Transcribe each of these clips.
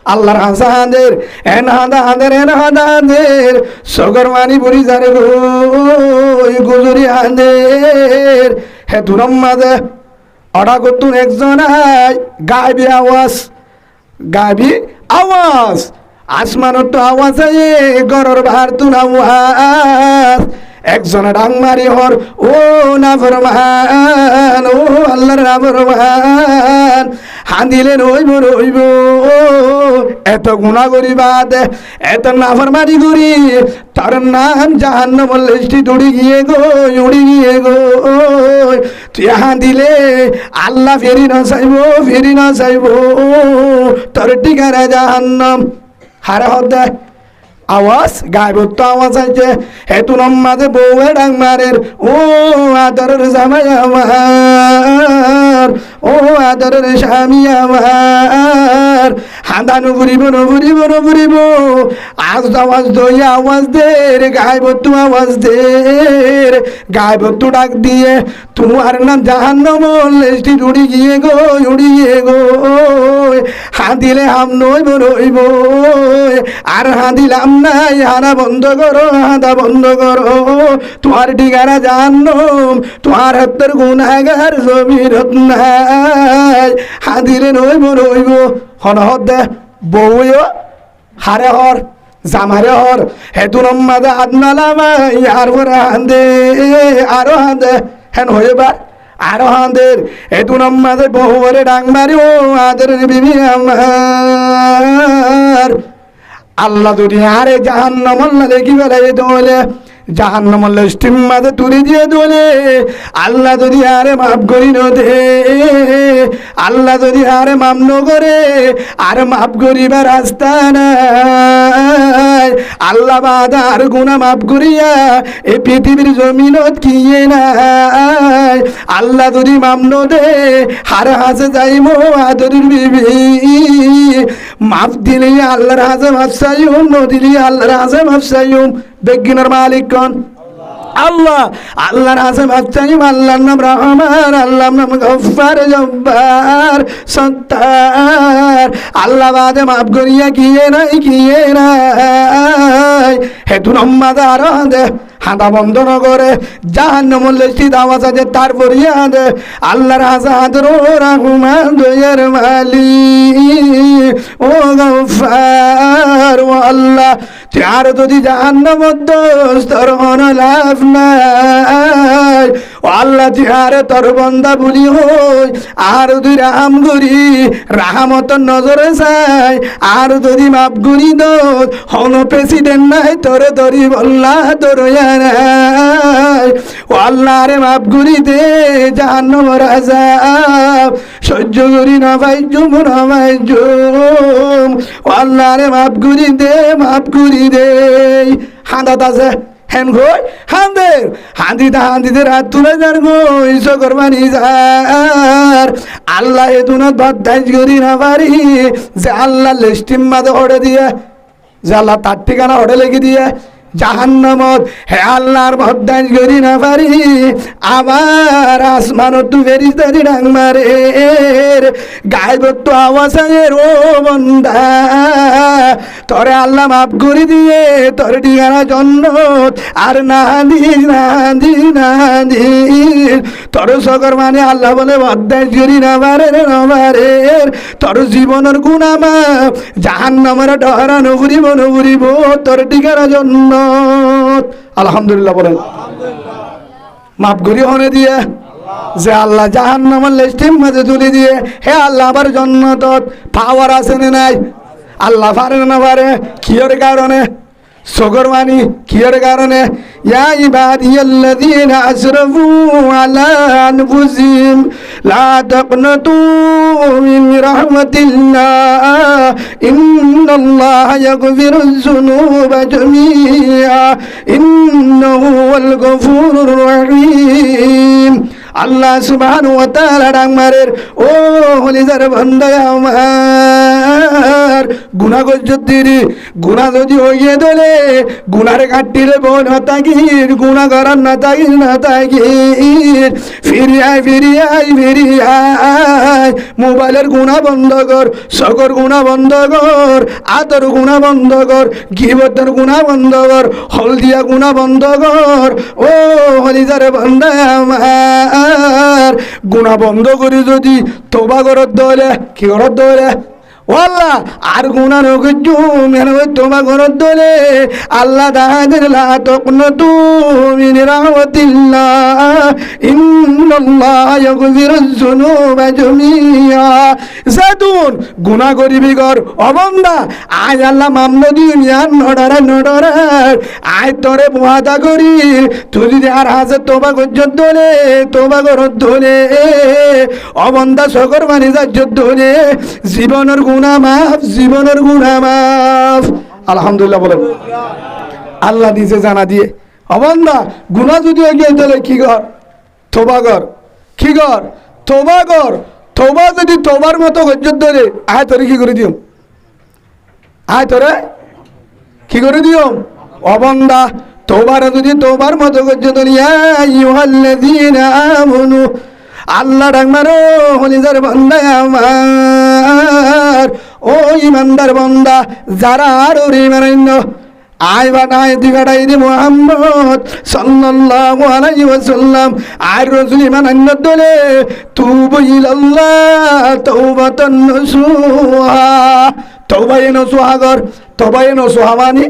আল্লাহর হাসাদের এন হাদাদের সগরমানি বুড়ি জারে গো গুজরি হাদের হে তুরম মাঝে অডা করতুন একজন গাইবি আওয়াজ আসমানত তো আওয়াজ আয়ে গরর ভার তুন আওয়াজ একজন ডাং মারি হর ও নাফরমান ও আল্লাহর নাফরমান হাঁদিলে রইব এত গুণা করি বাদ এত নাফরমানি করি তার নাম জাহান্নামের লিস্টি উড়ি গিয়ে গো তুই হাঁদিলে আল্লাহ ফেরি না চাইব তোর ঠিকানা জাহান্নাম হারে হদে আওয়াজ গায়বত্ব আওয়াজ আছে হেতু নম্মাদে বউয়ে ডাং মারের ও আদরের জামাই আমার ও আদরের স্বামী আমার হাঁদানো ঘুরিব আওয়াজ দই আওয়াজ দে রে গায়বত্ব আওয়াজ দে রে গায়বত্ব ডাক দিয়ে তোমার নাম জাহান্নাম লিস্টি উড়ি গিয়ে গো হাঁদিলে হাম রইব আর হাঁদিলাম নাই হানা বন্ধ করো তোমার ঠিকানা জাহান্নাম তোমার হাতের গুনাহগার জমিরত নাই হাঁদিলে রইব হন দে বউও হারে হর জামারে হর হেতু নম্মাদে আদনালামা ইয়ার পরে হাঁদে আরো হাঁদে হেন হইবার আরো হাঁদের হেতু নম্মাদে বহুরে ডাং মারি ও আদের বিবি আমার আল্লাহ দুনিয়ারে জাহান্নাম আল্লাহ দেখি বেলায় দোলে জাহান্নাম আল্লাহ স্টিম মাঝে তুলে দিয়ে দোলে আল্লাহ যদি আরে মাফ করি দে আল্লাহ যদি আরে মাফ ন করে আর মাফ করিবার রাস্তা নাই আল্লাহ বাদা আর গুনাহ মাফ করিয়া এই পৃথিবীর জমিনত কিয়ে নাই আল্লাহ যদি মাফ ন দে হার হাসে যাইমো আদরের বিবি মাফ দিলে আল্লাহর হাসে মাফ চাইম ন দিলে আল্লাহর হাসে মাফ চাইম বেগিনার মালিক কোন আল্লাহর হাসে মাফ চাইম আল্লাহর নাম রহমান আল্লাহর নাম গফফার জব্বার সত্তার আল্লাহ বাদে মাফ করিয়া কিয়ে নাই হেতু নম্মাদে আরো দে হাঁদা বন্ধ ন করে জাহান্নামের লিস্টি আওয়াজ আছে তারপর দে আল্লাহর হাসাদের ও রহমান দয়ার মালিক ও গফফার ও আল্লাহ চার যদি জাহান্নাম তোর হন লাভ নাই ও আল্লাহ চারে তোর বন্দা বলি হই আর যদি রাহাম করি রাহামত নজরে চাই আর যদি মাফ করি দোষ হন প্রেসিডেন্ট নাই তোরে ধরি বল্লা তোর ও আল্লাহ রে মাফ করি দে জাহান্নামের আযাব সহ্য করি না ভাইজুম ও আল্লাহ রে মাফ করি দে হাঁদাত আছে হেন গই হাঁদিতে রাত তুলে যার গই সকরবানি যার আল্লাহ এ দুনত বদাইজ করি না পারি যে আল্লাহ লিস্টিম মাঝে হড়ে দিয়ে যে আল্লাহ তার ঠিকানা হড়ে লেগে দিয়ে জাহান্নামত হে আল্লাহর বদাইজ করি না পারি আবার আসমানত তু ফেরিস্তারি ডাং মারে গায়বত্ব আওয়াজ ও বন্দা তোরে আল্লাহ মাফ করে দিয়ে তোর ঠিকানা জন্নত আর না দিস তোর সকর মানে আল্লাহ বলে বদাইজ করি না পারে তোর জীবনের গুনাহ মাফ জাহান্নামের ডরানো ঘুরিব তোর ঠিকানা জন্নত আলহামদুলিল্লাহ বলেন মাফ করি হনে দিয়ে যে আল্লাহ জাহান্নামের লিস্টির মাঝে তুলে দিয়ে হে আল্লাহ আবার জান্নাতত পাওয়ার আছে না নাই আল্লাহ পারে না পারে কিয়ের কারণে সগরমানি কিয়ের কারণে ইয়া ইবাদিয়াল্লাযীনা আসরাফু আলা আনফুসিহিম লা তাকনাতু মিন রাহমাতিল্লাহ ইন্নাল্লাহা ইয়াগফিরুয যুনুবা জামিআ ইন্নাহু হুয়াল গফুরুর রহিম আল্লাহ সুবহানাহু ওয়া তাআলা ডাক মারের ও হলিদার বান্দা আমার গুনাহ গজ্জতিরি গুনাহ যদি হইয়ে দলে গুনারে কাটিলে বন হতাগির গুনাহ করার না তাগির ফিরিয়াই মোবাইলের গুনাহ বন্ধ কর সকর গুনাহ বন্ধ কর আতর গুনাহ বন্ধ কর গীবতের গুনাহ বন্ধ কর হলদিয়া গুনাহ বন্ধ কর ও হলিদার বান্দা আমার গুনাহ বন্ধ করি যদি তওবা করত দলে কি করত দলে ওয়াল্লাহ আর গুনাহ নগজু মেন তওবা করত দলে আল্লাহ দাদের লা তাকনাতু মিন রাহমাতিল্লাহ ইন্নাল্লাহ ইয়াগফিরুয যুনুবা জামিআ জাদুন গুনাহ করিবি কর অবন্দা আজ আল্লাহ মামনদি মিয়ান নডরা আয় তোরে ওয়াদা করি তুই যদি আর হাজে তওবা করত দলে তওবা করত দলে অবন্দা সকর মানি যাজ্জত দলে জীবনের জীবনের গুনাহ মাফ আলহামদুলিল্লাহ বলেন আল্লাহ নিজে জানা দিয়ে অবন্দা গুনাহ যদি হয়ে তাহলে কি কর তওবা কর কি কর তওবা কর তওবা যদি তওবার মতো হজ্জত ধরে আয় তোরে কি করে দিও আয় তোরে কি করে দিও অবন্দা তওবার যদি তওবার মতো হজ্জত ধরে ইয়া আইয়ুহাল্লাযীনা আমানু আল্লাহ ডাক মারো হলিদার বান্দা আমার ও ইমানদার বান্দা যারা আর ইমানান্য আয় বানায় দিগাড়াই রে মুহাম্মদ সাল্লাল্লাহু আলাইহি ওয়াসাল্লাম আর রাসূল ইমানান্য দলে তুবু ইলাল্লাহ তাওবাতান নসুহা তওবায়ে নসুহা কর তওবায়ে নসুহা মানে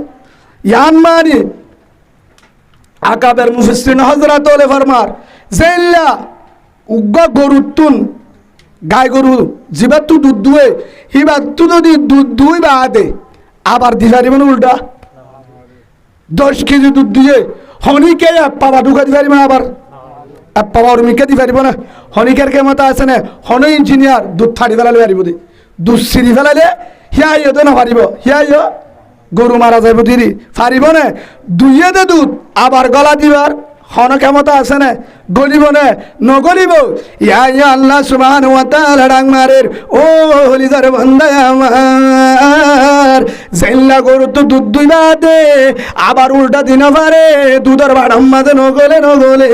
ইয়ান মানে আকাবের মুফাসসিরিন হযরত ওলে ফরমার জাইল্লা উগ্গা গরুতুন গাই গরু জিবা তু দুধ দুয়ে হিবা তু যদি দুধ দুই বা দে আবার দিবারি মানে উল্টা 10 কেজি দুধ দিয়ে হনিকে পাবা ঢুকা দিবারি মানে আবার পাবা উর্মিকে দিবারি না হনিকের কেমতা আছে না হন ইঞ্জিনিয়ার দুধ থাড়ি ফেলালে পারিব দে দুধ সিঁড়ি ফেলালে হিয়াইও তো না পারিব হিয়াইও গরু মারা যাইব দিদি পারিব না দুইয়ে দে দুধ আবার গলা দিবার হন কেমতা আছে না গলিব না নগলিব ইয়া আল্লাহ সুবহানাহু ওয়া তাআলা ডাক মারের ও হলিদার বান্দা আমার জাইল্লা গরু তো দুধ দুইবা দে আবার উল্টা দিন পারে দুধের বাড়াম মাঝে নগলে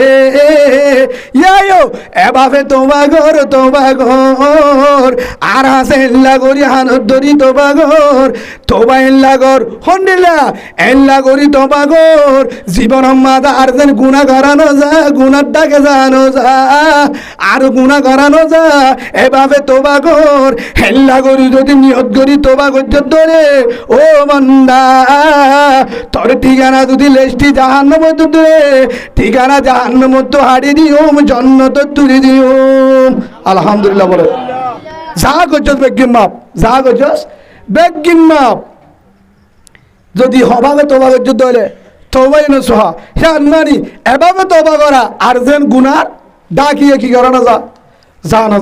ইয়ায়ো এভাবে তওবা কর আর হাসে এল্লা করি হানত ধরি তওবা কর তওবা এল্লা কর হন্ডিলা এল্লা করি তওবা কর জীবন মাদা আর যেন গুনাহ করানো যা গুনার ডাকে জানো যা আর গুনাহ করানো যা এভাবে তওবা কর হেল্লা করি যদি নিয়ত করি তওবা করতে ধরে ও বান্দা তোর ঠিকানা যদি লেস্টি জাহান্নামে তুলে ঠিকানা জাহান্নামে তো হাড়ি দিও জান্নাত তুলি দিও আলহামদুলিল্লাহ বলে যা করছস বেগিন মাপ যা করছস বেগিন মাপ যদি হবাবে তওবা করতে ধরে তওবাই নসুহা হে আন্নানি এভাবে তওবা করা আর যেন গুনার ডাকিয়ে কি করা না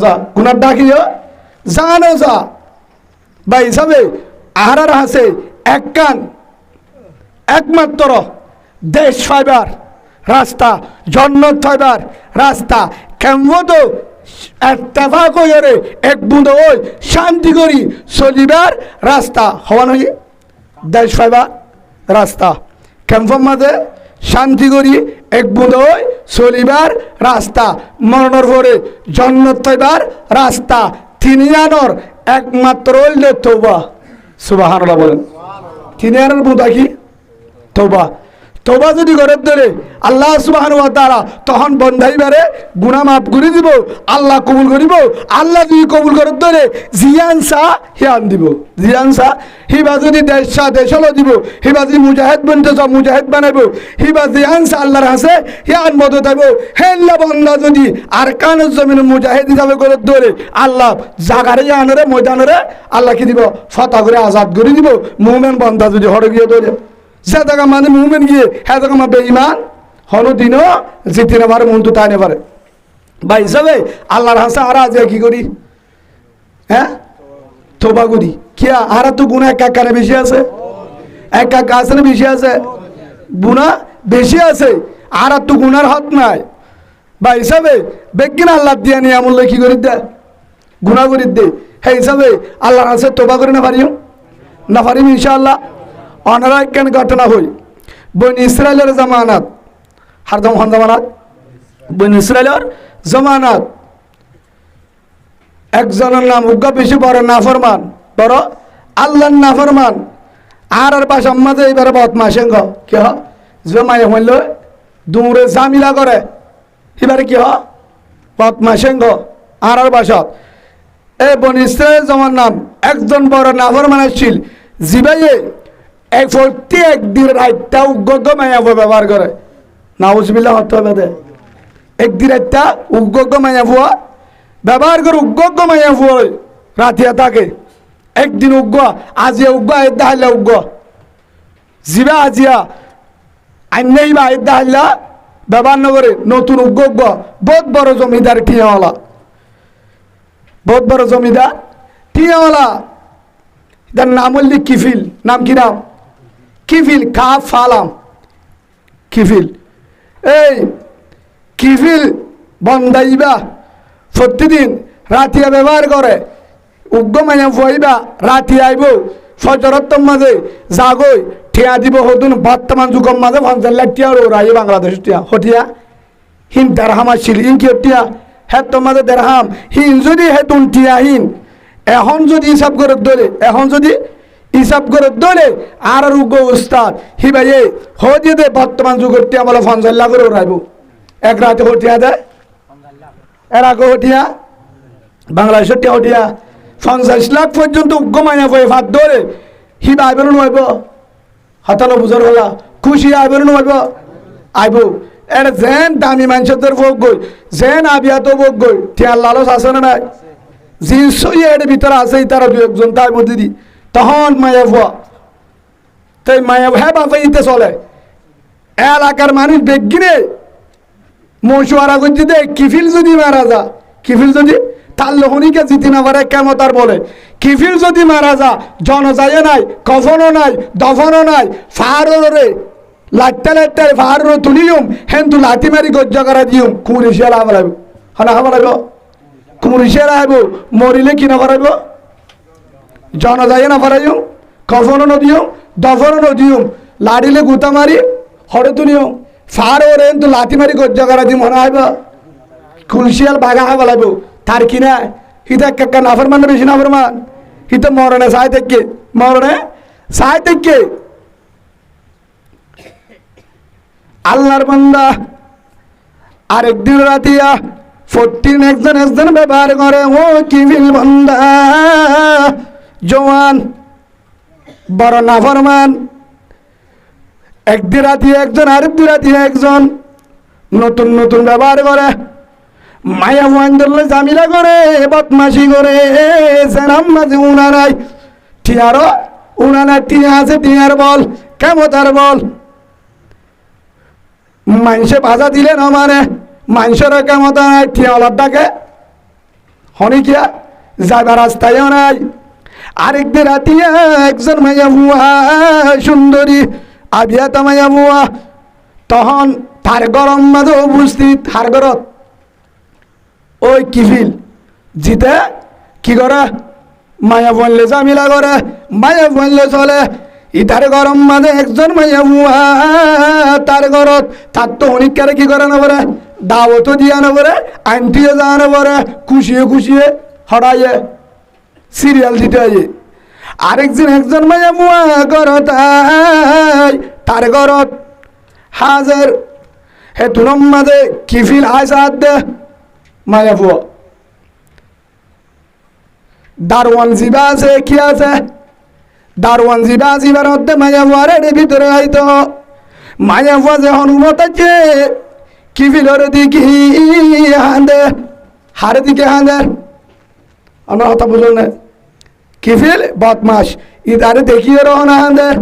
যা গুনার ডাকিয়ে জানো যা ভাই হিসাবে আহারার হাসে এক কান একমাত্র দেশ ফাইবার রাস্তা জন্নত ফাইবার রাস্তা কেমন তো এত্তেফাক করে এক বুঁদ ওই শান্তি করি চলিবার রাস্তা হওয়া নয় দেশ ফাইবার রাস্তা কেমন মাঝে শান্তি করি এক বুঁদ ওই চলিবার রাস্তা মরণর পরে জন্নত ফাইবার রাস্তা তিনি আনর একমাত্র হইলে তওবা সুবহানাল্লাহ বলেন তিনি আনর বুঁদা কি তওবা তওবা যদি করে ধরে আল্লাহ সুবহানাহু ওয়া তাআলা তখন বন্ধাইবারে গুনাহ মাফ করে দিব আল্লাহ কবুল করিব আল্লাহ যদি কবুল করে ধরে জিয়ানসা হিয়ান দিব জিয়ানসা হিবা যদি দেশলো দিব হিবা যদি মুজাহিদ বনতে সব মুজাহিদ বানাইব হিবা জিয়ানসা আল্লাহর হাসে হিয়ান মদত দেব হেল্লা বান্দা যদি আর কানের জমিনে মুজাহিদ হিসাবে করে ধরে আল্লাহ জাগারে আনরে ময়দানরে আল্লাহ কি দিব ফাতা করে আজাদ করে দিব মুমিন বান্দা যদি হড় গিয়ে ধরে যে জায়গা মানে মুমিন গিয়ে হ্যাঁ জায়গা মা বেঈমান হনো দিনও জিতে না পারে মন তো তাই না পারে ভাই হিসাবে আল্লাহর হাসে আর আজ কি করি হ্যাঁ তওবা করি কিয়া আর তো গুনাহ এক কানে বেশি আছে এক কাকা আছে না বেশি আছে গুনাহ বেশি আছে আর তো গুনার হাত নাই বা হিসাবে বেগিন আল্লাহ দিয়া নিয়ে আমল কি করি দে গুণা করি দে সেই হিসাবে আল্লাহর কাছে তোবা করে না পারিও না পারিম ইনশাআল্লাহ। অনারা কেন ঘটনা হই বন ইসরায়েলের জামানাত হারদম হন জামানাত বন ইসরায়েলের জামানাত একজনের নাম উগ্র বেশি বড় নাফরমান বড় আল্লাহর নাফরমান আর পাশে মাঝে এবারে বদমাশেঙ্গ কি হ জমাই হইল দূরে জামিলা করে এবারে কি হ বদমাশেঙ্গ আর বাসত এই বন ইসরায়েল জমান নাম একজন বড় নাফরমান আসছিল জিবাইয়ে এক ফর্তি একদিন রাতটা উগ্র মায়া ব্যবহার করে নাউজুবিল্লাহ হতে হবে দে একদিন রাতটা উগ্র মায়া ভুয়া ব্যবহার করে উগ্র মায়া ভুয়া রাতিয়া থাকে একদিন উগ্র আজিয়া উগ্র আয়দা হাইলা উগ্র জিবা আজিয়া আন্যাই বা আয়দা হাইলা ব্যবহার নগরে নতুন উগ্র বহুত বড় জমিদার টিয়াওয়ালা বহুত বড় জমিদার টিয়াওয়ালা তার নাম হল কিফিল নাম কি নাম কিফিল কা ফালাম কিফিল এই কিফিল বন্দাইবা প্রতিদিন রাতিয়া ব্যবহার করে উগ্র মাইয়া ফুয়াইবা রাতি আইব ফজরত মাঝে জাগই ঠিয়া দিব হতুন বর্তমান যুগের মাঝে 50 লাখ টিয়া ওরাই বাংলাদেশ টিয়া হটিয়া হিন দেড়হাম আসছিল ইন কি টিয়া হ্যাঁ তোমাদের দেড়হাম হিন যদি হেতুন টিয়া হিন এখন যদি হিসাব করে দলে এখন যদি হিসাব করে দলে আর উগ্র উস্তাদ হি ভাই হয়ে দে বর্তমান যুগের টিয়া বলে 50 লাখ করে ওরাইব এক রাতে হটিয়া দেয় এর আগে হটিয়া বাংলাদেশের টিয়া হটিয়া 50 লাখ পর্যন্ত উগ্র মাইনা বয়ে ভাত ধরে হি আইবেন নইব হাতানো বুঝার হলা খুশি আইবেন নইব আইব এর যেন দামি মানুষদের ভোগ গই যেন আবিয়াত ভোগ গই টিয়ার লালস আছে না নাই জিনিসই এর ভিতরে আছে তারা দু একজন তাই মধ্যে দি তখন মায়া ভুয়া তাই মায়া হ্যাঁ বাবা ইতে চলে এলাকার মানুষ বেগিনে মশুয়ারা করছি দে কিফিল যদি মারা যা কিফিল যদি তার লোহনীকে জিতি না পারে কেমন তার বলে কিফিল যদি মারা যা জনজায় নাই কফনও নাই দফনও নাই ফারে লাটতে লাটতে ফার তুলিম হেন তু লাঠি মারি গজ্জ করা দিম কুমুরিশিয়াল হাবলাইব হনা হাবলাইব কুমুরিশিয়াল আইব মরিলে কি না পারাইব জনজায় না পারাইম কফনও নদিও দফনও নদিম লাড়িলে গুতা মারি হরে তুলিম ফার ওরে হেন তু লাঠি মারি গজ্জ করা দিম হনা আইব কুলশিয়াল বাগা হাবলাইব তার কিনা হিতা কাকা নাফরমান বেশি নাফরমান হিতা মরণে সাই থেকে মরণে সাই থেকে আল্লাহর বান্দা আরেকদিন রাতিয়া 14 একজন ব্যবহার করে ও কিফিল বান্দা জওয়ান বড় নাফরমান একদিন রাতি একজন আরেকদিন রাতি একজন নতুন নতুন ব্যবহার করে মায়া ওয়ান্ডলে জামিলা করে বদমাশি করে সেরাম মাঝে উনা নাই টিয়ারও উনা নাই টিয়া আছে টিয়ার বল কেমতার বল মানুষে ভাজা দিলে না মানে মানুষের কেমতা নাই টিয়াওয়ালার ডাকে হনিকিয়া যাবার রাস্তায়ও নাই আরেকদিন রাতি একজন মাইয়া বুয়া সুন্দরী আবিয়াতা মাইয়া বুয়া তখন তার গরম মাঝে উপস্থিত তার ঘরত ওই কিফিল জিতে কি করে মায়া বললে জামিলা করে মায়া বললে চলে ইতার গরম মাঝে একজন মায়া বুয়া তার ঘরত তার তো অনেককারে কি করে না বলে দাওয়াতও দিয়া না বলে আন্টিও যা না বলে খুশিয়ে হড়াইয়ে সিরিয়াল দিতে হয় একজন মায়া বুয়া ঘরত তার ঘরত হাজার হে তুরম মাঝে কিফিল হাসাদ দে মায়া ভুয়া দারওয়ান জিবা আছে কি আছে দারওয়ান জিবার মধ্যে মায়া ভুয়ার ভিতরে হয়তো মায়া ভুয়া যে হনুমত আছে কিফিলের দিকে হাঁদে হার দিকে হাঁদে আমার কথা বুঝল না কিফিল বদমাস ইদারে দেখিয়ে রহনা হাঁদের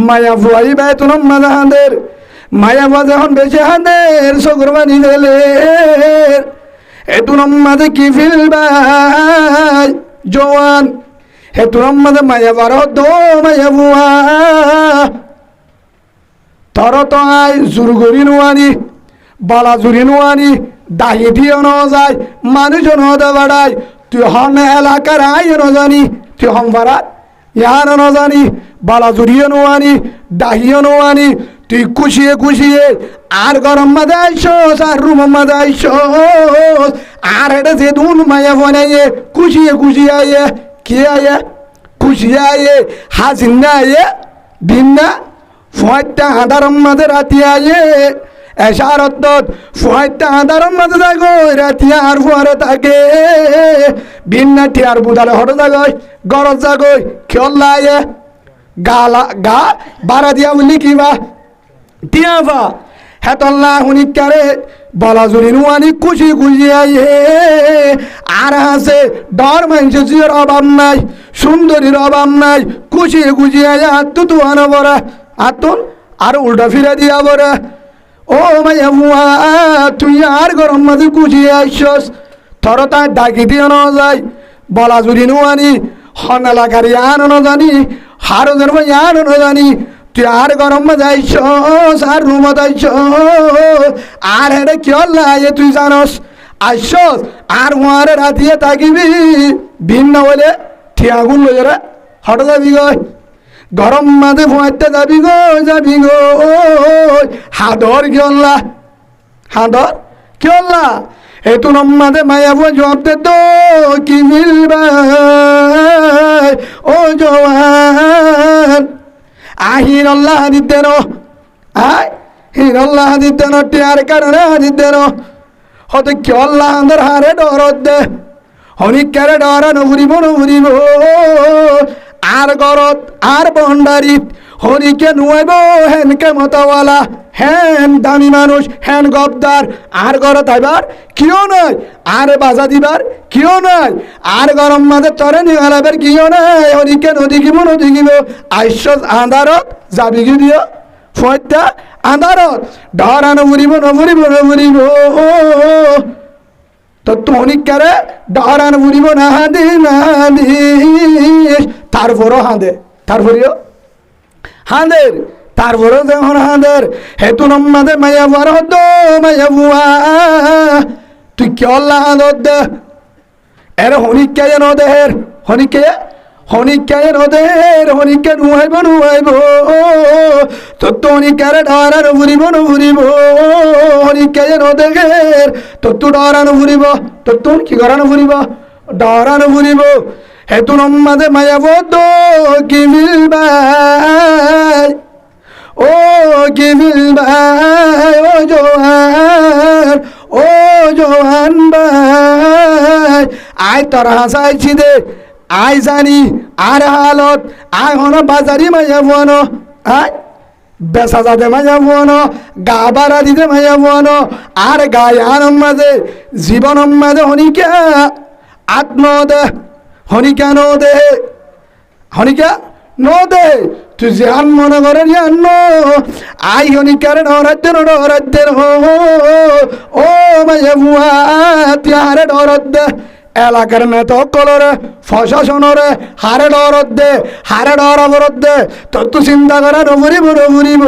মায়া ভুয়াই বেতনম মাঝে হাঁদের মায়া ভুয়া যখন বেশি হাঁদের সগরবানি দিলে হেতুর মাঝে কিফিল ভাই জওয়ান হেতুর মাঝে মায়া বারো দো মায়া বুয়া তর তো আই জুর গরি নোয়ানি বালা জুরি নোয়ানি দাহি দিয়ে ন যায় মানুষ নদে বাড়ায় তুই হন এলাকার আয় ন জানি তুই হম ভাড়াত ইয়ার ন জানি বালা জুড়িয়ে নোয়ানি দাহিও নোয়ানি তুই খুশিয়ে খুশিয়ে আর গরম মাঝে আইসোস আর রুম মাঝে আইসোস আর এটা যে দুন মায়া বনাইয়ে খুশিয়ে খুশিয়ে আইয়ে কে আইয়ে খুশিয়ে আইয়ে হাসিন না আইয়ে দিন না ফুয়াইটা আধারম মাঝে রাতি আইয়ে এশারত ফুয়াইটা আধারম মাঝে যাগো রাতি আর ফুয়ারে থাকে বিন্না টিয়ার বুদালে হটো যাগই গরজ যাগই খেলা আইয়ে গা বারা দিয়া বলি কিবা টিয়াফা হেতল্লা হুনিকারে বলা জুড়ি নুয়ানি খুশি খুশি আইয়ে আর হাসে ডর মানুষের অভাব নাই সুন্দরীর অভাব নাই খুশি খুশি আইয়া আত্মু তু আনো বরা আতুন আর উল্টা ফিরে দিয়া বরা ও মাইয়া বুয়া তুই আর গরম মাঝে খুশি আইসস থর তাই ডাকি দিয়ে ন যায় বলা জুড়ি নুয়ানি হন এলাকারি আনো ন জানি হারো ধর্ম আনো ন জানি তুই আর গরম মাঝে আইসস আর রুমত আইসস আর হেডে কিয়ল্লা আইয়ে তুই জানস আইসস আর হুয়ারে রাতিয়ে থাকিবি ভিন্ন বলে ঠিয়াগুন লইরে হট যাবি গই গরম মাঝে ফুয়াইতে যাবি গো হাদর কিয়ল্লা হাদর কিয়ল্লা এতু নম্মাদে মায়া বুয়া জবাব দে তো কি মিলবা ও জওয়ান আহিন আল্লাহ হাদিতে নো আয় হিন আল্লাহ হাদিতে নো টিয়ার কারণে হাদিতে নো হতে কি আল্লাহ আন্দর হারে ডরত দে হনিকারে ডরা নঘুরিব আর গরত আর বন্ডারিত হরিকে নুয়াইব হেনকে মতওয়ালা হেন দামি মানুষ হেন গবদার আর গরত আইবার কিও নয় আর বাজা দিবার কিও নয় আর গরম মাঝে তরে নিগালাবের কিও নয় হরিকে নদীকিব আইসস আন্ধারত যাবি কি দিও ফয়টা আন্ধারত ডরা নঘুরিব তো তনিকারে ডরান ঘুরিব না হাঁদে তারপরও তারপরেও হাঁদের তারপরেও যখন হাঁদের হেতু নম্মাদে মাইয়া বুয়ার হত মাইয়া বুয়া তুই কেল্লা হাঁদর দে এর হনিকায় নদেহের হনিকায় নদেহের হনিকে নুয়াইব তো তনিকারে ডরান ঘুরিব হনিকায় নদেহের তো তু ডরান ঘুরিব তো তুন কি করানো ঘুরিব ডরানো ঘুরিব হেতু নম্মাদে মায়া বদ কি মিলবাই ও কি মিলবাই ও জোয়ান ভাই আয় তোর হাসাইছি দে আয় জানি আর হালত আয় হন বাজারি মায়া বুয়ানো আয় বেসা যাতে মায়া বুয়ানো গা বাড়া দিতে মায়া বুয়ানো আর গায়ান মাঝে জীবন মাঝে হনিকা আত্ম দে হনিকা দে তুই জান মনে করে জান আই হনিকারে ডরাতে ও মায়া বুয়া তিয়ারে ডরত দে এলাকার মেত কলরে প্রশাসনরে হারে ডরত দে হারে ডরাবরত দে তোর তো চিন্তা করে নঘুরিব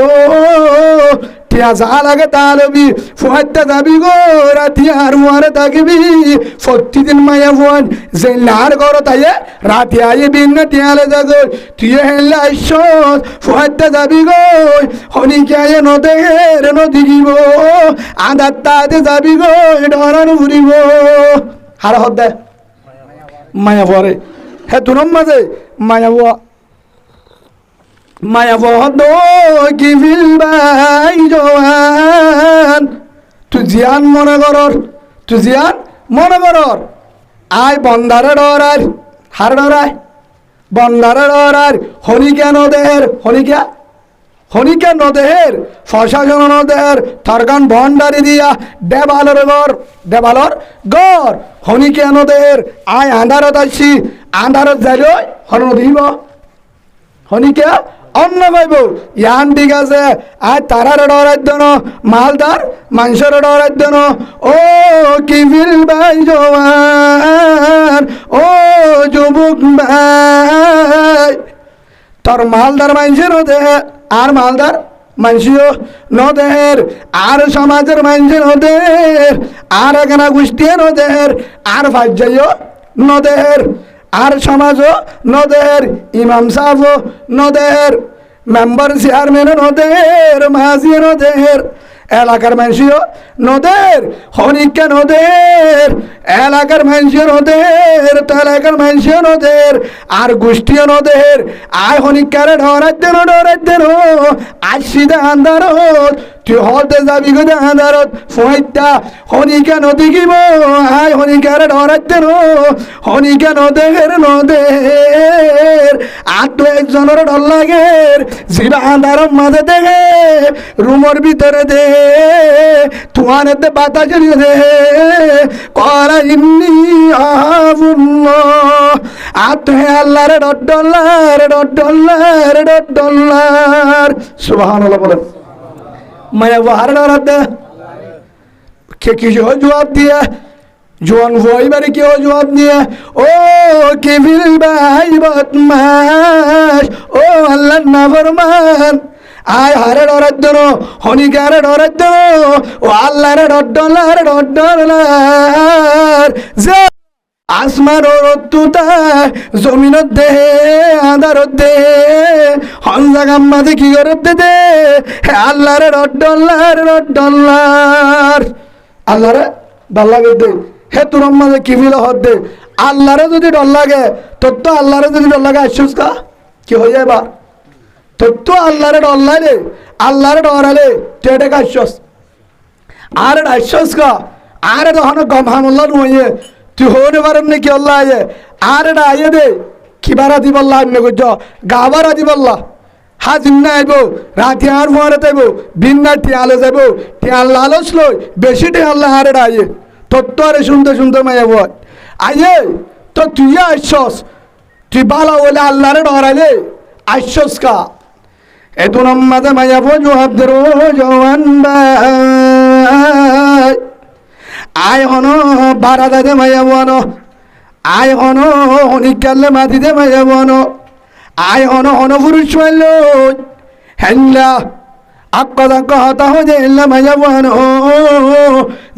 টিয়া যা লাগে তা লবি ফুয়াইতে যাবি গো রাতি আর মুয়ারে থাকিবি প্রতিদিন মায়া ফুয়ান যে লার ঘর তাইয়ে রাতি আইয়ে বিন টিয়ালে যাগো তুই হেলে আইস ফুয়াইতে যাবি গো হনিকে আইয়ে নদেহের নদিগিব আদার তাতে যাবি গো ডরানো ঘুরিব হার হদ দে মায়া ফুয়ারে হে তুরম মাঝে মায়া বহদ কি ফিলবাই জওয়ান তুই জিয়ান মনে করর আয় বন্দারে ডরার হার ডরায় বন্দারে ডরার হনিকা নদেহের প্রশাসন নদেহের থরগান ভণ্ডারি দিয়া দেবালর গড় হনিকা নদেহের আয় আন্ধারত আসছি আন্ধারত যাইল হর নদীব হনিকা অন্য কইব ইয়ান ঠিক আছে আয় তারার ডরার দেন মালদার মানুষের ডরার দেন ও কি ফিলবাই জওয়ান ও যুবক ভাই তোর মালদার মানুষের দে আর মানুষও নদের আর সমাজের মানুষ নদের আর এখানে গোষ্ঠী নদের আর ভাজ্যাইও নদের আর সমাজও নদের ইমাম সাহেবও নদের মেম্বার চেয়ারম্যান নদের মাঝি নদের এলাকার মানুষও নদের হরিকা নদের এলাকার মানুষ নদের তো এলাকার মানুষ নদের আর গোষ্ঠীও নদের আর হনিকারে ডরাইতে দেন আজ সিধা আন্ধারত তুই হতে যাবি গো আন্ধারত ফইতা হনিকা নদী গিব আয় হনিকারে ডরাইতে হনিকা নদের আর তো একজনের ডর লাগে জিবা আন্ধারত মাঝে দেখে রুমের ভিতরে দে তুয়ানেতে বাতাস দে করা ইন্নি আবুল্লাহ আতে আল্লাহর ডলার সুবহানাল্লাহ বলেন মায়া বাহার ডরাত কে কি জবাব দিয়া জোয়ান ভয় বারে কেউ জবাব দিয়ে ও কে ফিল ভাই বদমাশ ও আল্লাহ নাফরমান আয় হারে ডরার জন্য হনিকারে ডরার জন্য ও আল্লাহরে ডলার যে আসমান রত্তুতা জমিনত দে আধারত দে হনজাগাম মাঝে কি করত দে হে আল্লাহরে ডলার আল্লাহরে ডর লাগে দে হে তোর মাঝে কি ফিল হত দে আল্লাহরে যদি ডর লাগে তোর তো আল্লাহরে যদি ডর লাগে আশ্বাস কা কি হয়ে যায় বা তোর তো আল্লাহরে ডর লাগে আল্লাহরে ডরালে টেটে আশ্বাস আর আশ্বাস কা আর তখন গম হামল্লা নুয়ে তুই হতে পারেন নাকি আল্লাহ আয়ে আর এটা আইয়ে দে কিবারা দিবল্লা এমনি করছ গাবারা দিবল্লা হা জিন্না আইব রাতি আর ফুয়ারে যাইব বিন্না টিয়ালে যাইব টিয়াল লালচ লই বেশি টিয়াল্লা আর এটা আইয়ে তোর তো আরে শুনতে মাইয়া বল আইয়ে তো তুই আইসস তুই বালা বলে আল্লাহরে ডরাইলে আইসস কা এত নম্মাদে মাইয়া বো জবাব দে জওয়ান ভাই আয় হন বারা দাদে মাইয়া বনো আয় হন হনিকালে মাতি দে মাইয়া বনো আয় হন পুরুষ মাইল হেল্লা আক্কা হতা হয়ে এল্লা মাইয়া বনো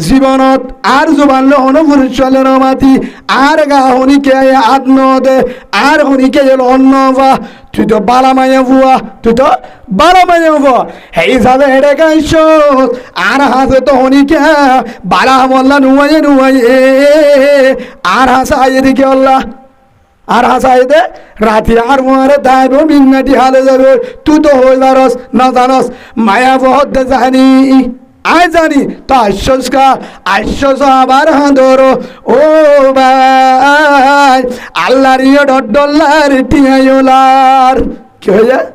জীবনত আর জুবানলে হন পুরুষ মাতি আর গা হনিকে আদ নদে আর হনিকে এলো অন্য বা তুই তো বালা মাইয়া বুয়া এই যাবে হেডে গাইছ আর হাসে তো হনিকে বালা মল্লা নুয়াইয়ে আর হাসা আইয়ে দিকে অল্লাহ আর হাসাই দে রাতি আর মোয়ারে দাইব মিন্নাটি হালে যাবে তুই তো হই পারস না জানস মায়া বহুত দে জানি আয় জানি তো আশ্বাস আবার হাঁদর ও ভাই আল্লাহর ডলার টিয়াইলার কি হয়ে যায়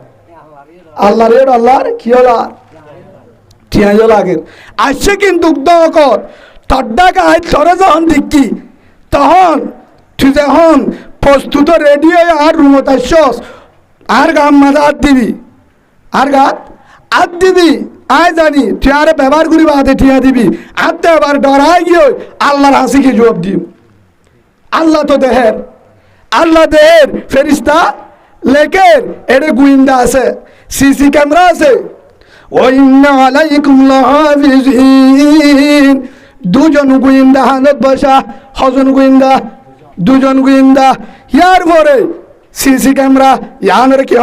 আল্লাহর ডলার কি হলার টিয়াইও লাগে আসছে কিন্তু কর তড্ডা গায়ে চরে যখন দেখি তখন তুই যখন প্রস্তুত রেডি হয়ে আর রুমত আসছস আর গাম মাঝে হাত দিবি আয় জানি তুই আরে ব্যবহার করি হাতে ঠিয়া দিবি হাতে আবার ডরাই গিয়ে আল্লাহর হাসিকে জবাব দিও আল্লাহ তো দেহের ফেরিস্তা লেকের এড়ে গুইন্দা আছে সিসি ক্যামেরা আছে ওয়াইন্না আলাইকুম লাহাফিজিন দুজন গুইন্দা হানত বসা হজন গুইন্দা দুজন গুইন্দা ইয়ার পরে সিসি ক্যামেরা ইয়ানের কি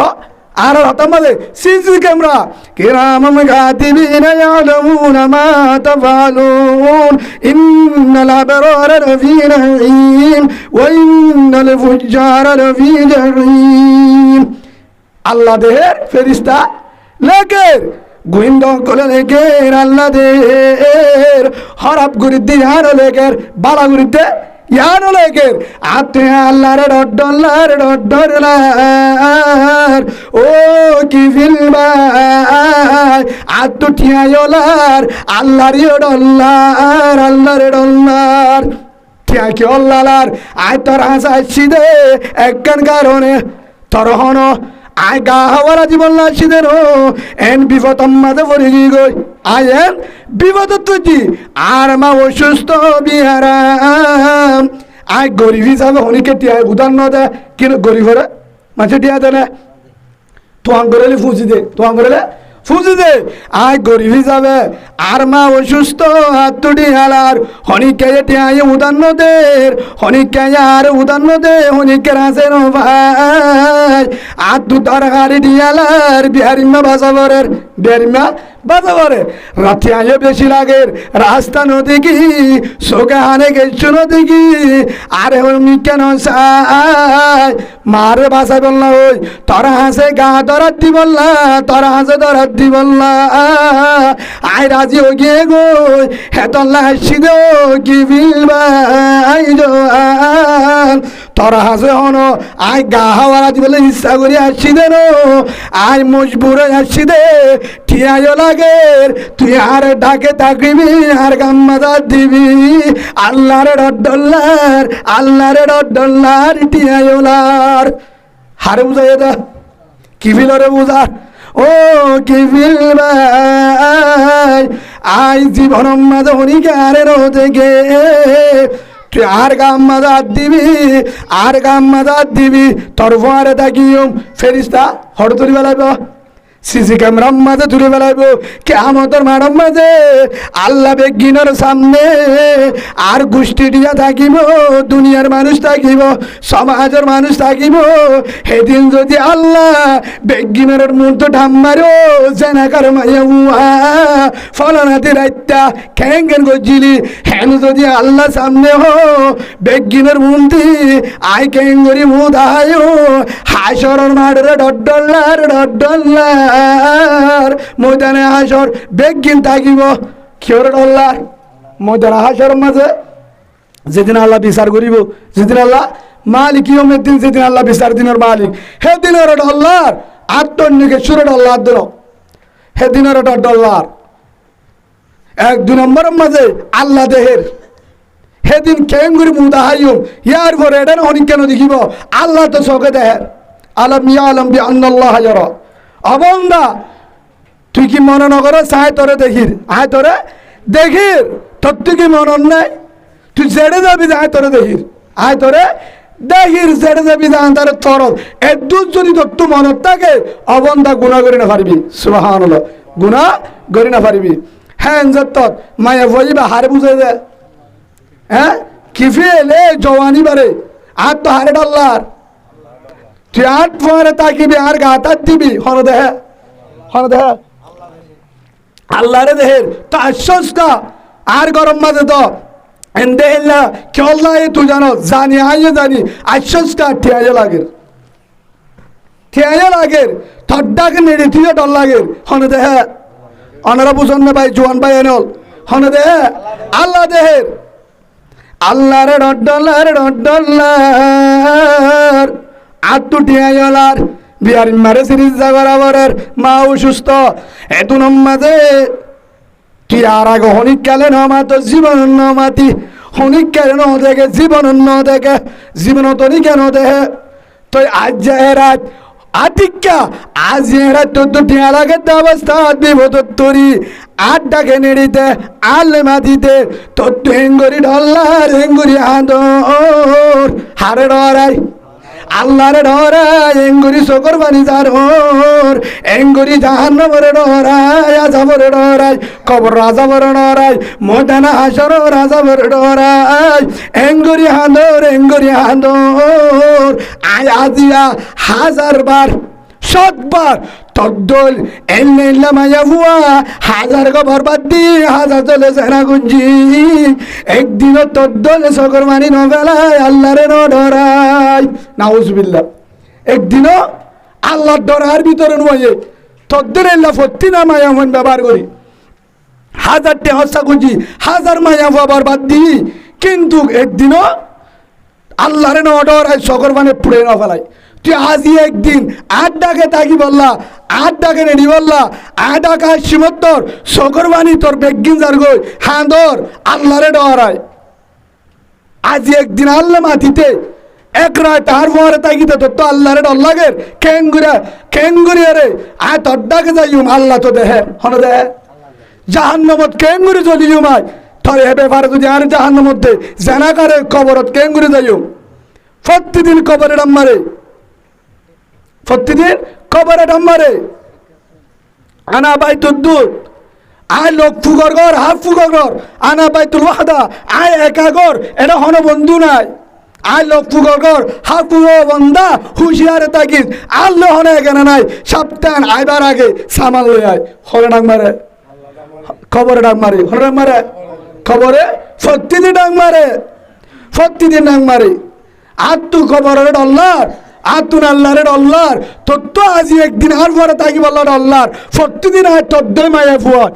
আর হতাম বলে সিসি ক্যামেরা কিরামাম কাতিবিনা ইয়ালামুনা মা তাফআলুন ইন্নাল আবরারা লাফি নাঈম ওয়া ইন্নাল ফুজ্জারা লাফি জাহিম আল্লাহ দেহের ফেরেশতা লেকের গোয়েন্দা করে লেকের আল্লাহ দেহের হরাব গুরিদ্দি আর লেকের বালা গুরিদ্দে ইয়ানো লেকের আতে আল্লাহর ডলার ও কি ফিলবাই আত ঠিয়াইলার আল্লাহর ডলার ঠিয়া কি আল্লাহর আয় তোর হাসাচ্ছি দে একখান কারণে তোর হন আয় গা হওয়ার জীবন লাগছি দেন এন বিপদ মাঝে পড়ে গই আয় এন বিপদ তুই আর মা অসুস্থ বিহারাম আয় গরিব হিসাবে হনিকে টিয়া উদাহরণ দেয় কিন্তু গরিবরা মাঝে টিয়া দেয় না তোমার গড়লে ফুঁচি দে তোমার গড়লে ফুজি দে আয় গরিবি যাবে আর মা অসুস্থ হাত তুটি হালার হনিকে টিয়াই উদান্ন দে হনিকে আর উদান্ন দে হনিকের আছে নো ভাই আর দু তরকারি টিয়ালার বিহারিমা বাজাবরের বিহারিমা বাজাবরে রাতে আয়ে বেশি লাগের রাস্তা নদী কি সোকে হানে গেছো নদী কি আরে হনি কেন চাই মারে বাসা বললা ওই তোরা হাসে গা দরাত দি বললা তোরা হাসে দরাত দি বললা আই রাজি ও গে গো হেতল্লা হাসি দো কি বিলবাই জোয়ান তোরা হাসে হনো আই গা হাওয়া রাজি বলে ইচ্ছা করি হাসি দে নো আই মজবুরে হাসি দে ঠিয়াইও লাগের তুই আর ডাকে থাকিবি আর গাম্মাদা দিবি আল্লাহরে ডল্লার আল্লাহরে ডল্লার টিয়াইওলার হারে বুঝাই দা কি বিলরে বুঝার ও কি বিল ভাই আই জীবন মাঝে হনিকে আরে রোদে গে তুই আর গাম্মাদা দিবি আর গাম্মাদা দিবি তোর ভরে থাকিও ফেরিস্তা হঠাৎ বেলাইব সিসি ক্যামেরার মাঝে তুলে বেলাইব কেমতের মাঠের মাঝে আল্লাহ বেগিনের সামনে আর গোষ্ঠী দিয়া থাকিব দুনিয়ার মানুষ থাকিব সমাজের মানুষ থাকিব সেদিন যদি আল্লাহ বেগিনের মূর্ত ঢাম মারো জেনাকার মাইয়া ফলনাতি রাইতা খেঙ্গেন গজিলি হেন যদি আল্লাহ সামনে হো বেগিনের মূর্তি আই কেঙ্গরি মুদায় হাসরের মাঠের ডড্ডল্লার ডড্ডল্লার ময়দানে হাসর বেগিন থাকিব কিয়র ডল্লার ময়দানে হাসর মাঝে যেদিন আল্লাহ বিচার করিব যেদিন আল্লাহ মালিক ইয়মের দিন যেদিন আল্লাহ বিচার দিনের মালিক সেদিনের ডল্লার আত্মনিকে সুরে ডল্লার দিল সেদিনের ডল্লার এক দুই নম্বরের মাঝে আল্লাহ দেহের সেদিন কেঙ্গুরি মুদাহাইম ইয়ার পরে এটা অনেক কেন দেখিব আল্লাহ তো চোখে দেহের আলম ইয়া আলম বি আন্নাল্লাহ হাজার অবন্দা তুই কি মনে নকর চাই তোরে দেখির আয় তোরে দেখির তোর তুই কি মনন নাই তুই জেড়ে যাবি আয় তোরে দেখির আয় তোরে দেখির জেড়ে যাবি তার তরল এদুর যদি তোর তো মনত থাকে অবন্দা গুণা করি না পারবি সুবহানাল্লাহ গুণা করি না পারবি হ্যাঁ যত মায়া বইবা হারে বুঝে দে হ্যাঁ কি ফেলে জওয়ানি বারে আর তো হারে ডাল্লার তুই আট পরে তাকিবি আর গাতার দিবি হন দেহে আল্লাহরে দেহের তো আশ্বস্তা আর গরম মাঝে তো এন্দেহিল্লা কেল্লা তুই জানো জানি আইয়ে জানি আশ্বস্তা ঠিয়াইয়ে লাগের থড্ডাকে নেড়ে তুই ডর লাগের হন দেহে অনারা বুঝন না ভাই জোয়ান ভাই এনেল হন দেহে আল্লাহ দেহের আল্লাহরে ডল্লার আত্মটিয়াইলার বিহার মারে সিরিজ জাগরাবরের মা অসুস্থ এতু নমাজে তুই আর আগে হনিক কালে নমা তো জীবন নমাতি হনিক কালে ন দেখে জীবন ন দেখে জীবন তনি কেন দেখে তুই আজ যায় রাত আতিকা আজ রাত তো টিয়া লাগে অবস্থা দিব তোরি আট ডাকে নেড়িতে আলে মাতিতে তোর হেঙ্গুরি ডল্লার হেঙ্গুরি আদর হারে ডরাই আল্লাহরে ডরাই এঙ্গুরি শকর বানি যার হোর এঙ্গুরি জাহান্নামরে ডরাই আযাবরে ডরাই কবর আযাবরে ডরাই ময়দানে হাসর আযাবরে ডরাই এঙ্গুরি হাঁদর আয় আজিয়া হাজারবার শতবার তদ্দল এল্লা মায়া হুয়া হাজার গো বরবাদ দি হাজার চলে সেনা গুঞ্জি একদিনও তদ্দল সকর মানি নবেলায় আল্লাহরে ডরাই নাউজুবিল্লাহ একদিনও আল্লাহর ডরার ভিতরে নয় তদ্দল এল্লা ফত্তি না মায়া হন ব্যবহার করি হাজারটি হসা গুঞ্জি হাজার মায়া হুয়া বরবাদ দি কিন্তু একদিনও আল্লাহরে ডরাই সকর মানে পুড়ে না ফেলায় তুই আজি একদিন আট ডাকে তাকি বললা আট ডাকে রেডি বললা আট ডাকা সীমত্তর সকর বাণী তোর বেগিন যার গই হাঁদর আল্লাহরে ডরায় আজি একদিন আল্লাহ মাতিতে এক রায় তার পরে তাকিতে তোর তো আল্লাহরে ডর লাগের কেঙ্গুরি রে আয় তোর ডাকে যাইম আল্লাহ তো দেহে হন দেহে জাহান্নামত কেঙ্গুরি চলি মাই তোর এ ব্যাপারে যদি আর জাহান্নামত দে জেনাকারে কবরত কেঙ্গুরি যাইম প্রতিদিন কবরে ডাম্মারে প্রতিদিন কবরে ডাম্মারে আনা বাইতুদ দুধ, আয় লোক ফুকর ঘর, হাফ ফুকর ঘর, আনা বাইতুল ওয়াহদা, আয় একা ঘর, এটা হন বন্ধু নাই। আয় লোক ফুকর ঘর, হাফ ফুকর বন্ধা, হুঁশিয়ারে তাকিস, আল্লাহ হনে এখানে নাই। সপ্তাহ আইবার আগে সামাল লই আয়, হরে ডাক মারে, খবরে ডাক মারি, হরে ডাক মারে, খবরে প্রতিদিন ডাক মারে, প্রতিদিন ডাক মারি। আর তু খবরের ডল্লার, আর তুন আল্লাহরে ডল্লার, তোর তো আজি একদিন আর পরে তাকি বলল ডল্লার, প্রতিদিন আয় তোর দে মায়া ফুয়ার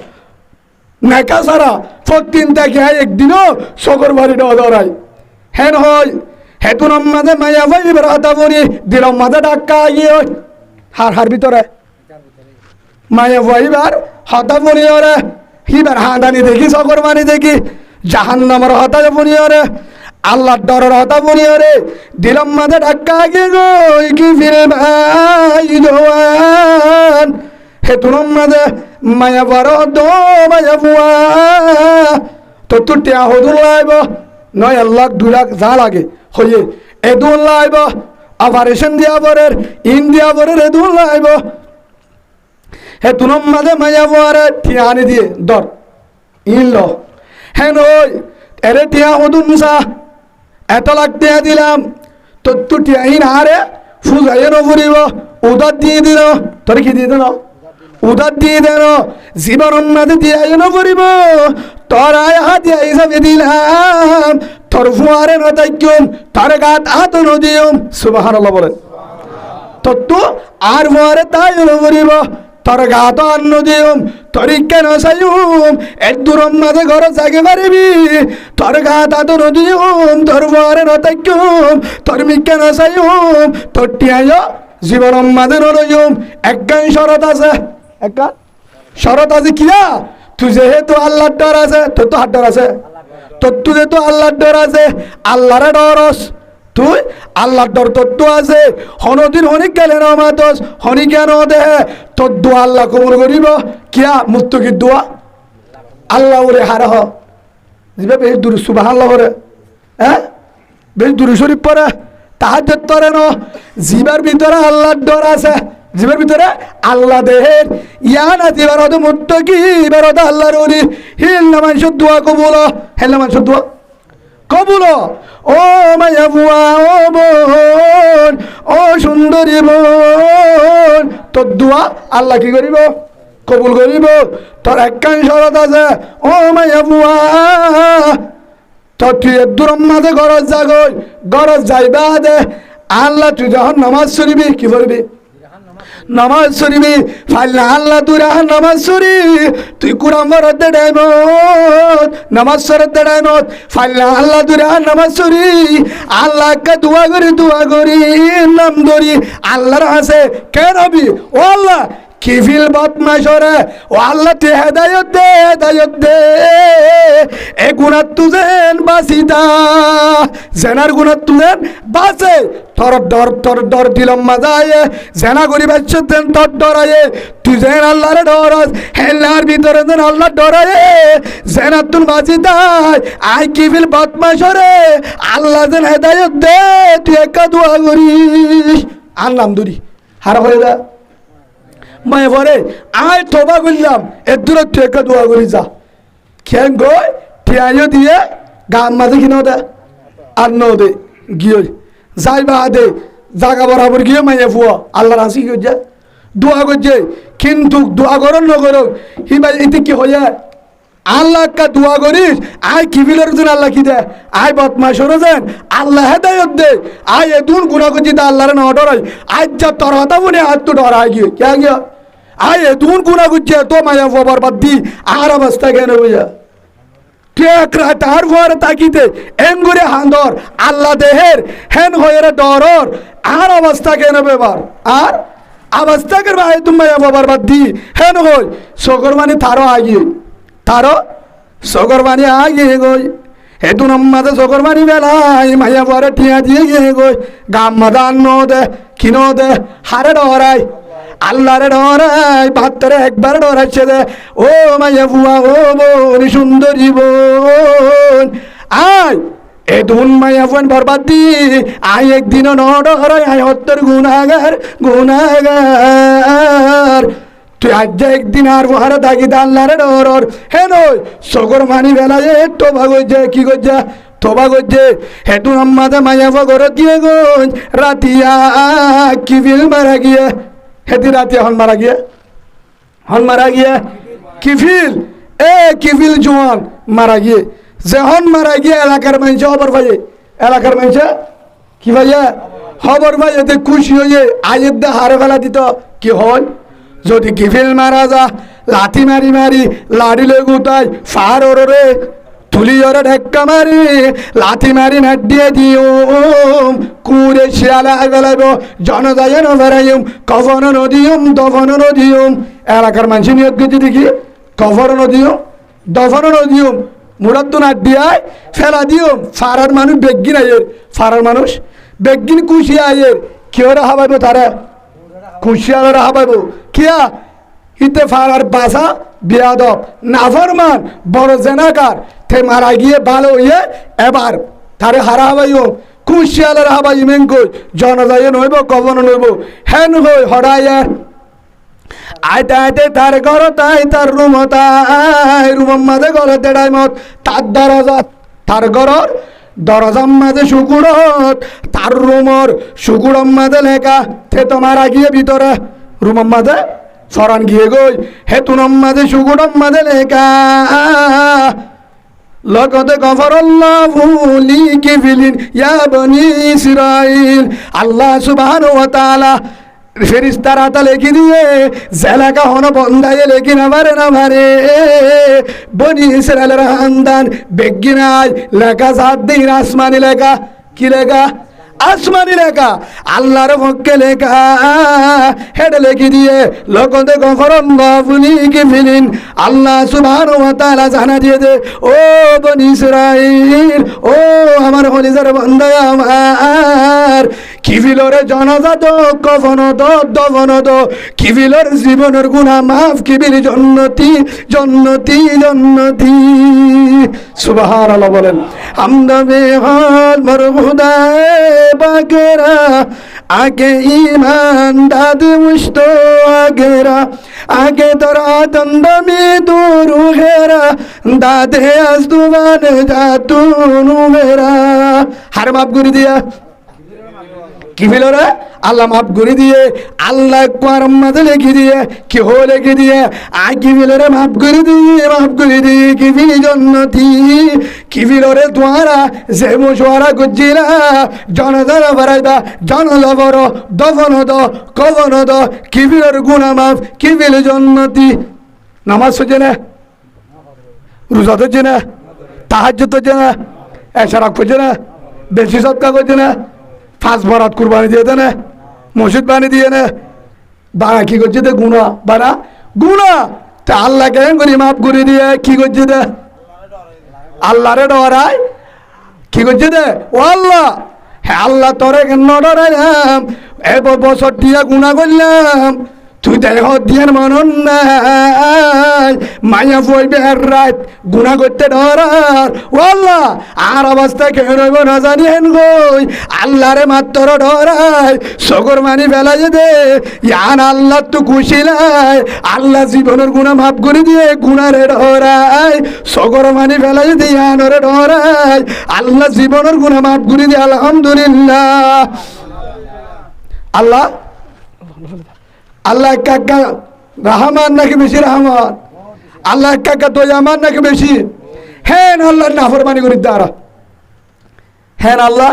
নেকা সারা, প্রতিদিন তাকে আয় একদিনও সকর বাড়ি ডরাই। হেন হয় হেতুন মাঝে মায়া ভাই এবার হাতা বলি দিলম মাঝে ডাক্কা গিয়ে হার হার ভিতরে মায়া ভাইবার হাতা বলি ওরে হিবার হাঁদানি দেখি সকর মানি দেখি জাহান্নামের হাতা বলি ওরে আল্লাহর ডরের হতা বলি ওরে দিলম মাঝে ডাক্কা গিয়ে গই কি ফিরে ভাই জওয়ান হেতুন মাঝে মায়া বারো দো মায়া বুয়া তো তুই টিয়া হদুল লাইব 9 লাখ 2 লাখ যা লাগে হইয়ে এদুল লাইব অপারেশন দিয়া বরের ইন্ডিয়া বরের এদুল লাইব হে তুনম মাঝে মায়া বরে টিয়ানি দিয়ে দর ইল হেন ওই এরে টিয়া হদুন মুসা এত লাখ টিয়া দিলাম তো তুই টিয়াইন আরে ফুজাইয়ে নফুরিব উদার দিয়ে দিল তোর কি দিয়ে দিল উদার দিয়ে দেন জীবন মাঝে দিয়ে নফুরিব তোর আয় হাত হিসাবে দিলাম তোর ফুয়ারে নতাইকুম তোর গাত হাত নদিয়ম সুবহানাল্লাহ বলেন তো আর ফুয়ারে তাই নফুরিব তোর গাত অন্ন দিয়ম তোর কেন সাইম এক দূরম মাঝে ঘর জাগে পারিবি তোর গাত হাত নদিয়ম তোর ফুয়ারে নতাইকুম তোর কেন সাইম তোর টিয়ায় জীবন মাঝে নরয়ম একগান শরত আছে একগান শরত আছে কিয়া তুই যেহেতু আল্লাহর ডর আছে তোর তো হাত ডর আছে তোর তুই যেহেতু আল্লাহর ডর আছে আল্লাহরে ডরস তুই আল্লাহর ডর তোর তো আছে হনদিন হনিক গেলে রমাতস হনি কেন দেহে তোর দোয়া আল্লাহ কবুল করিব কিয়া মুত্তকির দোয়া আল্লাহ ওরে হারাহ যাবে বেশ দূর সুবহানাল্লাহ করে হ্যাঁ বেশ দূর শরীফ পরে তাহাজ্জুদ করে ন জিবার ভিতরে আল্লাহর ডর আছে জীবের ভিতরে আল্লাহ দেহের ইয়ান আছে এবার হয়তো মুত্তাকি এবার হয়তো আল্লাহর ওলি হিল না মানুষের দোয়া কবুল হেল না মানুষের দোয়া কবুল ও মায়া বুয়া ও বোন ও সুন্দরী বোন তোর দোয়া আল্লাহ কি করিব কবুল করিব তোর একখান শরত আছে ও মায়া বুয়া তোর তুই দূরম মাঝে গরজ জাগই গরজ যাইবা দে আল্লাহ তুই যখন নামাজ শরীবি কি করবি নামাজ শরীবি ফাইলা আল্লাহ তুই রাহ নামাজ শরী তুই কুরাম বরদে ডাইমত নামাজ সরদে ডাইমত ফাইলা আল্লাহ তুই রাহ নামাজ শরী আল্লাহকে দোয়া করি নাম ধরি আল্লাহর আছে কে রবি ও আল্লাহ কিফিল বদমাশরে ও আল্লাহ তুই হেদায়ত দে এ গুণাত তুজেন বাসিদা জেনার গুণাত তুজেন বাসে তোর ডর দিলম মাজায় জেনা করি বাচ্চা দেন তোর ডরায়ে তুই যেন আল্লাহরে ডরাস হেলার ভিতরে যেন আল্লাহ ডরায়ে জেনা তুন বাসিদায় আই কিফিল বদমাশরে আল্লাহ যেন হেদায়ত দে তুই একা দোয়া করিস আর নাম ধরি হার হয়ে যা মায়ে বলে আয় তোবা করলাম এর দূরে তুই একটা দোয়া করি যা খেন গই ঠিয়াইও দিয়ে গান মাঝে কিনেও দে আর ন দে গিয়ে যাইবা দে জাগা বরাবর গিয়ে মাইয়ে ফুয়া আল্লাহর আসি করছে দোয়া করছে কিন্তু দোয়া করো ন করো হি ভাই এতে কি হয়ে আল্লাহ কা দোয়া করিস আয় কিবিলের জন্য আল্লাহ কি দে আয় বদমাশর যেন আল্লাহ হেদায়ত দে আয় এদুন গুণা করছি তা আল্লাহরে ন ডরাই আজ যা তোর হতা মনে আজ তো ডরাই গিয়ে কে গিয়া আয় এদুন গুণা করছে তো মায়া ফবার বাদ দি আর অবস্থা কেন বুঝা টেক রাত আর ঘরে তাকিতে এন করে হান্দর আল্লাহ দেহের হেন হয়ে ডরর আর অবস্থা কেন বেবার আর অবস্থা কে ভাই তুমি মায়া ফবার বাদ দি হেন হই সকর মানে তারও আগিয়ে তারও সকরবানি আগে গই হেতু নম্মাদে সকরবানি বেলাই মাইয়া পরে টিয়া দিয়ে গিয়ে গই গাম মাদা আন্ন দে কিনো দে হারে ডরাই আল্লাহরে ডরাই বাহাত্তরে একবার ডরাইছে দে ও মাইয়া বুয়া ও বোন সুন্দরী বোন আয় এ দুন মাইয়া বোন বরবাদ দি আয় একদিনও ন ডরাই আয় হত্তর গুনাগার তুই আজ একদিন আর বহারে থাকি আল্লাহরে ডর হে নই সগর মানি বেলা যে তোবা গইছে কি গইছে তোবা গইছে হেতু আম্মাদে মায়া ফগর দিয়ে গই রাতিয়া কিফিল মারা গিয়ে হেতি রাতিয়া হন মারা গিয়ে কিফিল কিফিল জোয়ান মারা গিয়ে যখন মারা গিয়ে এলাকার মানুষ খবর পাইয়ে এলাকার মানুষ কি ভাইয়া খবর ভাই এতে খুশি হয়ে আয়ের দা হারে ফেলা দিত কি হয় যদি কিফিল মারা যা লাথি মারি মারি লাড়ি লই গুতাই ফার ওরে তুলি ওরে ঢেক্কা মারি লাথি মারি নাট দিয়ে দিও কুড়ে শিয়ালা ফেলাইব জনজায় নভেরাইম কফন নদিয়ম দফন নদিয়ম এলাকার মানুষ নিয়োগ গেছে দেখি কফর নদিয়ম দফন নদিয়ম মুরাদ নাট দিয়ায় ফেলা দিও ফারার মানুষ বেগিন আয়ের ফারার মানুষ বেগিন খুশি আয়ের কেউ হাবাইব তারা খুশিয়ালরা হাবাইব কিয়া ইতে ফারার বাসা বিয়াদব নাফরমান বড় জেনাকার তে মারা গিয়ে ভালো হইয়ে এবার তারে হারা হাবাইও খুশিয়ালরা হাবাই মেন কই জনজায় নইব কবন নইব হেন হই হড়াইয়া আইতে আইতে তার ঘর তাই তার রুম তাই রুমের মাঝে গলে তেড়াই মত তার দরজা তার ঘরর দরজার মাঝে শুকুরত তার রুমর শুকুরম মাঝে লেখা তে তোমার গিয়ে ভিতরে রুমের মাঝে ফরান গিয়ে গই হেতুনম মাঝে শুকুরম মাঝে লেখা লগতে গফরাল্লাহু লিকিফিলিন ইয়া বনি ইসরাইল আল্লাহ সুবহানাহু ওয়া তাআলা ফেরিস্তারা তা লেখি দিয়ে জেলাকা হন বন্ধায় লেখি না মারে বনি ইসরায়েলের হান্দান বেগিনায় লেখা সাত দিন আসমানি লেখা কি লেখা আসমানি লেখা আল্লাহর পক্ষে লেখা হেডে লেখি দিয়ে লোকতে গফরাল্লাহু লিকিফিলিন আল্লাহ সুবহানাহু ওয়া তাআলা জানা দিয়ে দে ও বনি ইসরাইল ও আমার কলিজার বান্দা আমার কিফিলরে জানাজা তো কফন তো দফন তো কিফিলর জীবনের গুনাহ মাফ কিবিল জন্নতি জন্নতি জন্নতি সুবহানাল্লাহ বলেন হামদ বেহাল মরহুদায়ে বাগেরা আগে ইমান দাদ মুস্তো আগেরা আগে তোরা তন্দমি দুরু হেরা দাদে আজ দুবান জাতুনু মেরা হার মাফ করে দিয়া কি ফিলরে আল্লাহ মাফ করে দিয়ে আল্লাহ কোরআন মাঝে লিখে দিয়ে কি হো লিখে দিয়ে আই কি ফিলরে মাফ করে দিয়ে কি ফিল জন্নতি কি ফিলরে তোরা যে মুশওয়ারা গজিলা জনদারা বারাইবা জনলবর দফন দ কবন দ কি ফিলর গুনাহ মাফ কি ফিল জন্নতি নামাজ পড়ছে না রোজা ধরছে না তাহাজ্জুদ করছে না এশরাক করছে না বেশি সদকা করছে না ফাঁস বরাত কুরবানি দিয়ে দেনে মসজিদ বানিয়ে দিয়ে নে বাড়া কি করছে দে গুণা বাড়া গুণা তা আল্লাহ কেন করি মাফ করে দিয়ে কি করছে দে আল্লাহরে ডরাই কি করছে দে ও আল্লাহ হ্যাঁ আল্লাহ তোরে কেন ডরাইলাম এবার বছর দিয়া গুণা করলাম তুই দেখ দিয়ার মনন নাই মায়া বলবে আর রাত গুণা করতে ডরার ও আল্লাহ আর অবস্থা কেউ রইব না জানি হেন গই আল্লাহরে মাত্র ডরাই সগর মানি বেলায় দে ইয়ান আল্লাহ তো খুশিলাই আল্লাহ জীবনের গুণা মাফ করে দিয়ে গুণারে ডরাই সগর মানি বেলায় দে ইয়ানরে ডরাই আল্লাহ জীবনের গুণা মাফ করে দিয়ে আলহামদুলিল্লাহ আল্লাহ আল্লাহ কাকা রহমান নাকি বেশি রহমান আল্লাহ কাকা তো আমার নাকি বেশি হ্যাঁ আল্লাহ নাফরমানি করি তারা হ্যাঁ আল্লাহ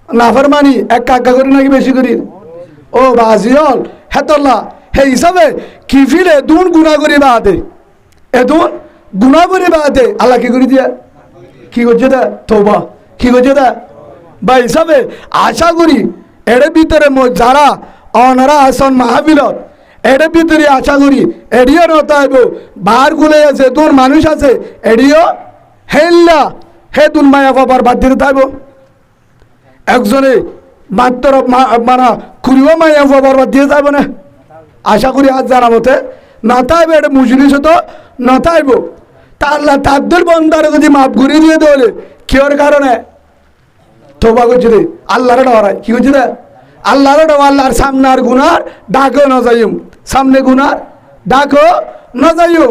নাফরমানি এক কাকা করি নাকি বেশি করি ও বাজিল হেতল্লাহ হে হিসাবে কি ফিরে দুন গুণা করি বাদে এ দুন গুণা করি বাদে আল্লাহ কি করি দিয়া কি করছে দা তোবা কি করছে দা বা হিসাবে আশা করি এর ভিতরে যারা অনারা আসন মাহফিলত এর ভিতরে আশা করি এডিও নতাইব বার গুলে আছে তোর মানুষ আছে এডিও হেল্লা হে তুন মায়া বাবার বাদ দিতে থাকবো একজনে মাত্র মানে কুড়িও মায়া বাবার বাদ দিয়ে যাবো না আশা করি আজ জানা মতে না তাইব এটা মুজলিস তো না তাইব তাল্লা তাদের বন্ধারে যদি মাপ ঘুরিয়ে দিয়ে দেবে কেউর কারণে তোবা করছি রে আল্লাহরে ডরাই কি করছি রে আল্লাহর আল্লাহর সামনে আর গুনার ডাকে না যাইম সামনে গুনার ডাকো না যাইও